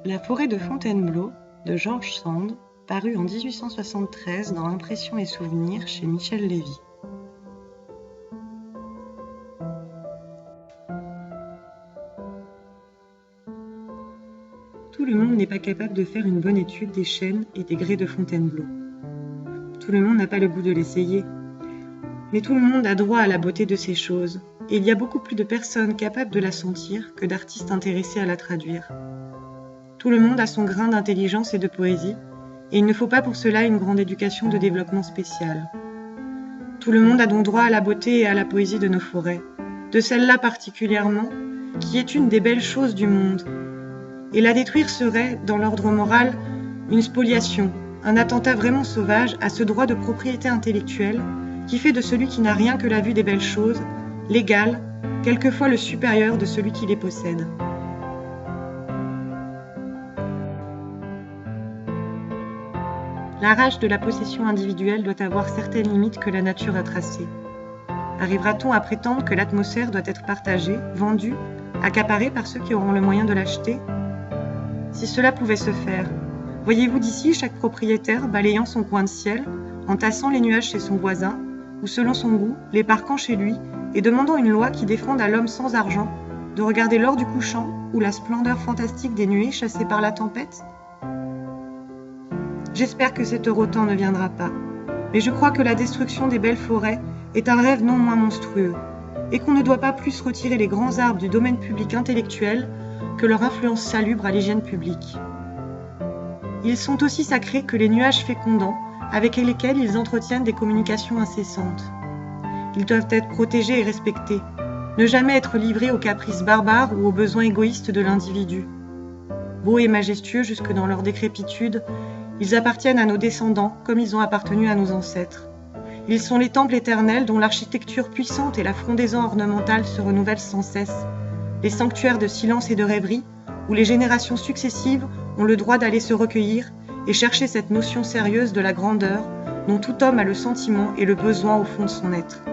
La forêt de Fontainebleau de George Sand, paru en 1873 dans Impressions et souvenirs chez Michel Lévy. Tout le monde n'est pas capable de faire une bonne étude des chênes et des grès de Fontainebleau. Tout le monde n'a pas le goût de l'essayer. Mais tout le monde a droit à la beauté de ces choses, et il y a beaucoup plus de personnes capables de la sentir que d'artistes intéressés à la traduire. Tout le monde a son grain d'intelligence et de poésie, et il ne faut pas pour cela une grande éducation de développement spécial. Tout le monde a donc droit à la beauté et à la poésie de nos forêts, de celle-là particulièrement, qui est une des belles choses du monde. Et la détruire serait, dans l'ordre moral, une spoliation, un attentat vraiment sauvage à ce droit de propriété intellectuelle qui fait de celui qui n'a rien que la vue des belles choses, l'égal, quelquefois le supérieur de celui qui les possède. La rage de la possession individuelle doit avoir certaines limites que la nature a tracées. Arrivera-t-on à prétendre que l'atmosphère doit être partagée, vendue, accaparée par ceux qui auront le moyen de l'acheter ? Si cela pouvait se faire, voyez-vous d'ici chaque propriétaire balayant son coin de ciel, entassant les nuages chez son voisin, ou selon son goût, les parquant chez lui, et demandant une loi qui défende à l'homme sans argent de regarder l'or du couchant ou la splendeur fantastique des nuées chassées par la tempête ? J'espère que cet heureux temps ne viendra pas, mais je crois que la destruction des belles forêts est un rêve non moins monstrueux, et qu'on ne doit pas plus retirer les grands arbres du domaine public intellectuel que leur influence salubre à l'hygiène publique. Ils sont aussi sacrés que les nuages fécondants avec lesquels ils entretiennent des communications incessantes. Ils doivent être protégés et respectés, ne jamais être livrés aux caprices barbares ou aux besoins égoïstes de l'individu. Beaux et majestueux jusque dans leur décrépitude, ils appartiennent à nos descendants comme ils ont appartenu à nos ancêtres. Ils sont les temples éternels dont l'architecture puissante et la frondaison ornementale se renouvellent sans cesse, les sanctuaires de silence et de rêverie où les générations successives ont le droit d'aller se recueillir et chercher cette notion sérieuse de la grandeur dont tout homme a le sentiment et le besoin au fond de son être.